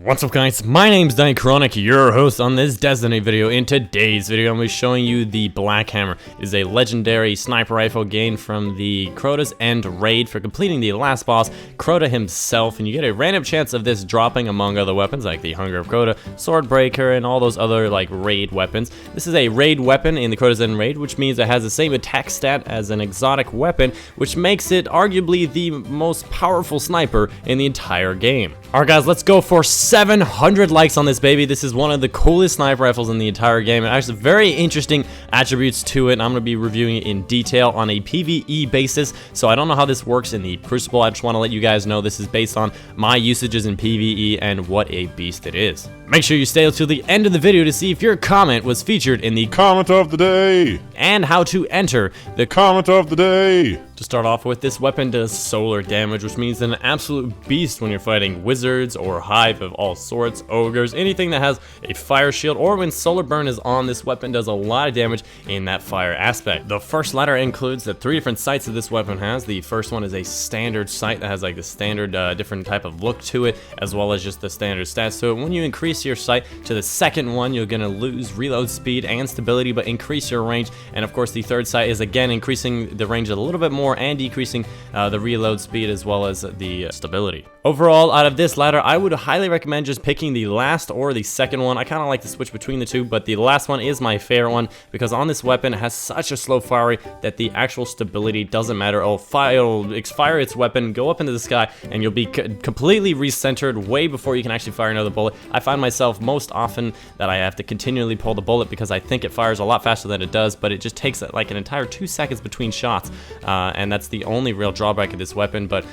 What's up guys, my name's Chronic, your host on this Destiny video. In today's video, I'm going to be showing you the Black Hammer. It is a legendary sniper rifle gained from the Crota's End raid for completing the last boss, Crota himself, and you get a random chance of this dropping among other weapons like the Hunger of Crota, Swordbreaker, and all those other like raid weapons. This is a raid weapon in the Crota's End raid, which means it has the same attack stat as an exotic weapon, which makes it arguably the most powerful sniper in the entire game. Alright guys, let's go for 700 likes on this baby. This is one of the coolest sniper rifles in the entire game. It has very interesting attributes to it, and I'm going to be reviewing it in detail on a PvE basis. So I don't know how this works in the Crucible. I just want to let you guys know this is based on my usages in PvE and what a beast it is. Make sure you stay till the end of the video to see if your comment was featured in the comment of the day and how to enter the comment of the day. To start off with, this weapon does solar damage, which means an absolute beast when you're fighting wizards or hive of all sorts, ogres, anything that has a fire shield, or when solar burn is on, this weapon does a lot of damage in that fire aspect. The first ladder includes the 3 different sights that this weapon has. The first one is a standard sight that has like the standard different type of look to it, as well as just the standard stats to it. When you increase your sight to the second one, you're gonna lose reload speed and stability, but increase your range. And of course, the third sight is again increasing the range a little bit more and decreasing the reload speed as well as the stability. Overall, out of this ladder, I would highly recommend just picking the last or the second one. I kind of like to switch between the two, but the last one is my favorite one because on this weapon it has such a slow fire rate that the actual stability doesn't matter. It'll fire its weapon, go up into the sky, and you'll be completely recentered way before you can actually fire another bullet. I find myself most often that I have to continually pull the bullet because I think it fires a lot faster than it does, but it just takes like an entire 2 seconds between shots, and that's the only real drawback of this weapon. But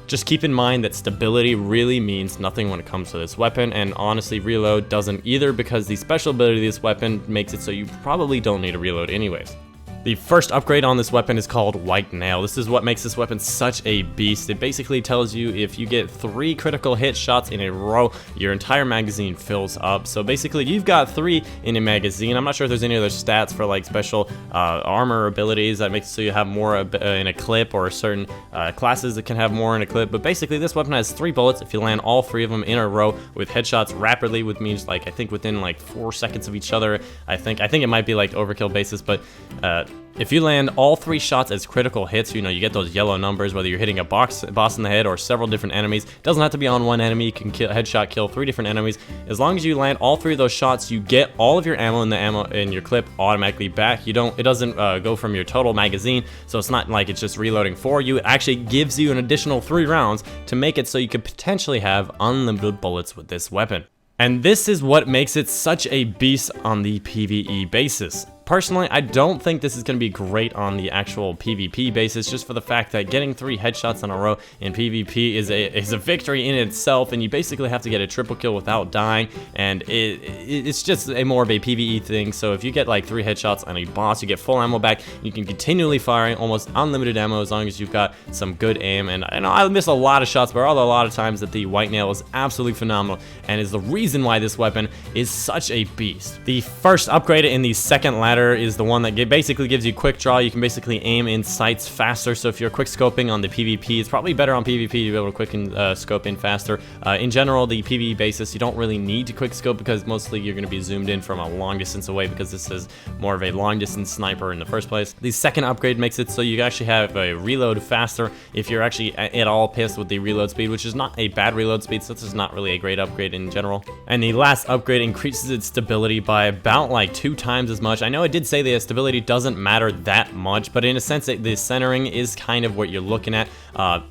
just keep in mind that stability really means nothing when it comes to this weapon, and honestly reload doesn't either because the special ability of this weapon makes it so you probably don't need a reload anyways. The first upgrade on this weapon is called White Nail. This is what makes this weapon such a beast. It basically tells you if you get 3 critical hit shots in a row, your entire magazine fills up. So basically, you've got 3 in a magazine. I'm not sure if there's any other stats for like special armor abilities that makes it so you have more in a clip, or certain classes that can have more in a clip. But basically, this weapon has 3 bullets. If you land all 3 of them in a row with headshots rapidly, which means like I think within like 4 seconds of each other. I think it might be like overkill basis, but if you land all 3 shots as critical hits, you know, you get those yellow numbers, whether you're hitting a boss in the head or several different enemies. It doesn't have to be on one enemy. You can headshot kill 3 different enemies. As long as you land all 3 of those shots, you get all of your ammo in your clip automatically back. It doesn't go from your total magazine, so it's not like it's just reloading for you. It actually gives you an additional 3 rounds to make it so you could potentially have unlimited bullets with this weapon. And this is what makes it such a beast on the PvE basis. Personally, I don't think this is going to be great on the actual PvP basis, just for the fact that getting 3 headshots in a row in PvP is a victory in itself, and you basically have to get a triple kill without dying, and it's just more of a PvE thing. So if you get like 3 headshots on a boss, you get full ammo back. You can continually firing almost unlimited ammo as long as you've got some good aim. And I know I miss a lot of shots, but there are a lot of times that the White Nail is absolutely phenomenal and is the reason why this weapon is such a beast. The first upgrade in the second ladder is the one that basically gives you quick draw. You can basically aim in sights faster, so if you're quick scoping on the PvP, it's probably better on PvP to be able to quick scope in faster. In general, the PvE basis, you don't really need to quick scope because mostly you're going to be zoomed in from a long distance away because this is more of a long distance sniper in the first place. The second upgrade makes it so you actually have a reload faster if you're actually at all pissed with the reload speed, which is not a bad reload speed, so this is not really a great upgrade in general. And the last upgrade increases its stability by about like 2 times as much. I know it did say the stability doesn't matter that much, but in a sense the centering is kind of what you're looking at.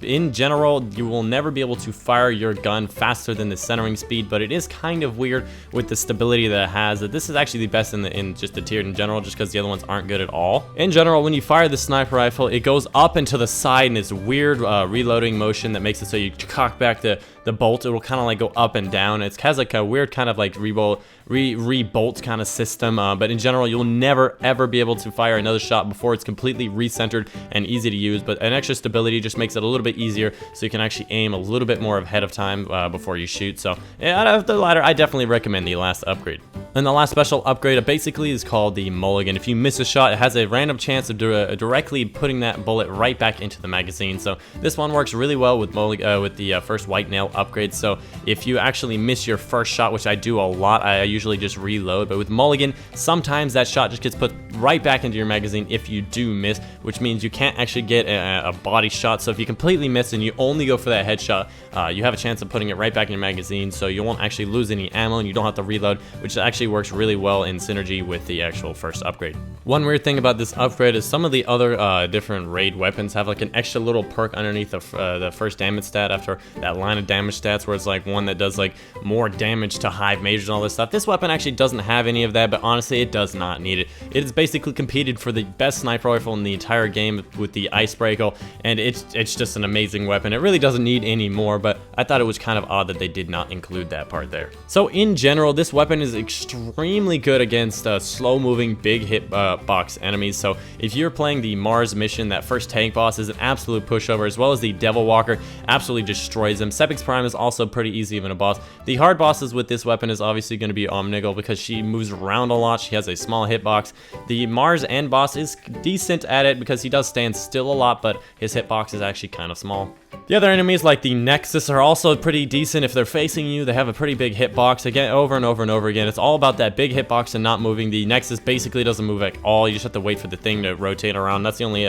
In general, you will never be able to fire your gun faster than the centering speed, but it is kind of weird with the stability that it has, that this is actually the best in just the tier in general, just because the other ones aren't good at all. In general, when you fire the sniper rifle, it goes up and to the side in this weird reloading motion that makes it so you cock back the bolt. It will kind of like go up and down. It has like a weird kind of like re-bolt kind of system, but in general, you'll never ever be able to fire another shot before it's completely recentered and easy to use. But an extra stability just makes it a little bit easier, so you can actually aim a little bit more ahead of time before you shoot. So out of the ladder, I definitely recommend the last upgrade. And the last special upgrade basically is called the mulligan. If you miss a shot, it has a random chance of directly putting that bullet right back into the magazine. So this one works really well with the first white nail upgrade. So if you actually miss your first shot, which I do a lot, I usually just reload. But with mulligan, sometimes that shot just gets put right back into your magazine if you do miss, which means you can't actually get a body shot. So if you completely miss and you only go for that headshot, you have a chance of putting it right back in your magazine, so you won't actually lose any ammo and you don't have to reload, which actually works really well in synergy with the actual first upgrade. One weird thing about this upgrade is some of the other different raid weapons have like an extra little perk underneath the first damage stat after that line of damage stats, where it's like one that does like more damage to hive majors and all this stuff. This weapon actually doesn't have any of that, but honestly it does not need it. It has basically competed for the best sniper rifle in the entire game with the icebreaker, and it's just an amazing weapon. It really doesn't need any more, but I thought it was kind of odd that they did not include that part there. So in general, this weapon is extremely good against slow-moving, big hitbox enemies. So if you're playing the Mars mission, that first tank boss is an absolute pushover, as well as the Devil Walker absolutely destroys them. Sepix Prime is also pretty easy even a boss. The hard bosses with this weapon is obviously going to be Omnigel, because she moves around a lot. She has a small hitbox. The Mars end boss is decent at it because he does stand still a lot, but his hitbox is actually kind of small. The other enemies like the Nexus are also pretty decent. If they're facing you, they have a pretty big hitbox again, over and over and over again. It's all about that big hitbox and not moving. The Nexus basically doesn't move at all. You just have to wait for the thing to rotate around. That's the only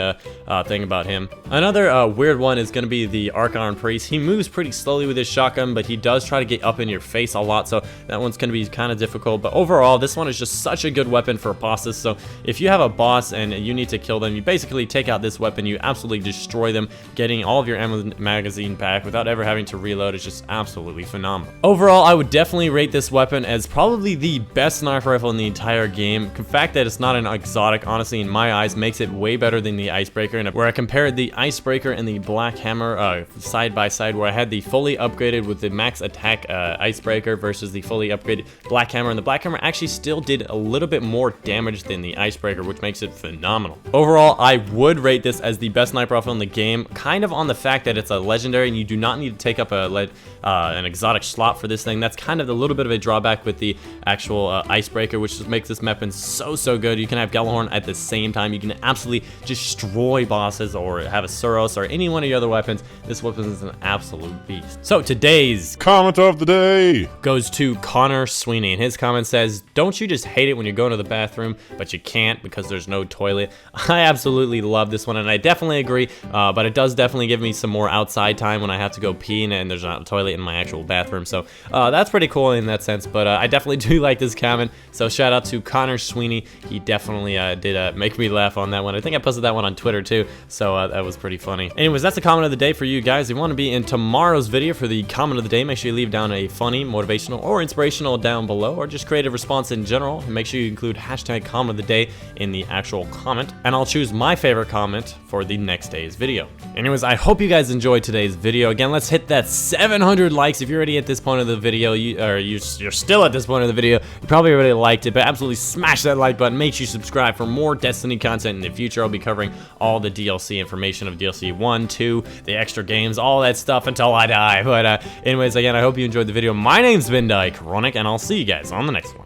thing about him. Another weird one is going to be the Archon Priest. He moves pretty slowly with his shotgun, but he does try to get up in your face a lot, so that one's going to be kind of difficult. But overall, this one is just such a good weapon for bosses. So if you have a boss and you need to kill them, you basically take out this weapon, you absolutely destroy them, getting all of your ammo magazine back without ever having to reload. Is just absolutely phenomenal. Overall, I would definitely rate this weapon as probably the best sniper rifle in the entire game. The fact that it's not an exotic, honestly, in my eyes, makes it way better than the Icebreaker. And where I compared the Icebreaker and the Black Hammer side by side, where I had the fully upgraded with the max attack Icebreaker versus the fully upgraded Black Hammer, and the Black Hammer actually still did a little bit more damage than the Icebreaker, which makes it phenomenal. Overall, I would rate this as the best sniper rifle in the game, kind of on the fact that it's a legendary and you do not need to take up an exotic slot for this thing. That's kind of a little bit of a drawback with the actual Icebreaker, which just makes this weapon so good. You can have Gjallarhorn at the same time. You can absolutely destroy bosses or have a Suros or any one of your other weapons. This weapon is an absolute beast. So today's comment of the day goes to Connor Sweeney, and his comment says, "Don't you just hate it when you're going to the bathroom but you can't because there's no toilet?" I absolutely love this one, and I definitely agree, but it does definitely give me some more outside time when I have to go pee and there's not a toilet in my actual bathroom. So that's pretty cool in that sense, but I definitely do like this comment. So shout out to Connor Sweeney. He definitely did make me laugh on that one. I think I posted that one on Twitter too, so that was pretty funny. Anyways, that's the comment of the day for you guys. If you want to be in tomorrow's video for the comment of the day, make sure you leave down a funny, motivational, or inspirational down below, or just creative response in general, and make sure you include hashtag comment of the day in the actual comment, and I'll choose my favorite comment for the next day's video. Anyways, I hope you guys enjoyed today's video. Again, let's hit that 700 likes. If you're already at this point of the video, you're still at this point of the video, you probably already liked it, but absolutely smash that like button. Make sure you subscribe for more Destiny content in the future. I'll be covering all the DLC information of DLC 1, 2, the extra games, all that stuff until I die. But anyways, again, I hope you enjoyed the video. My name's been Crota, and I'll see you guys on the next one.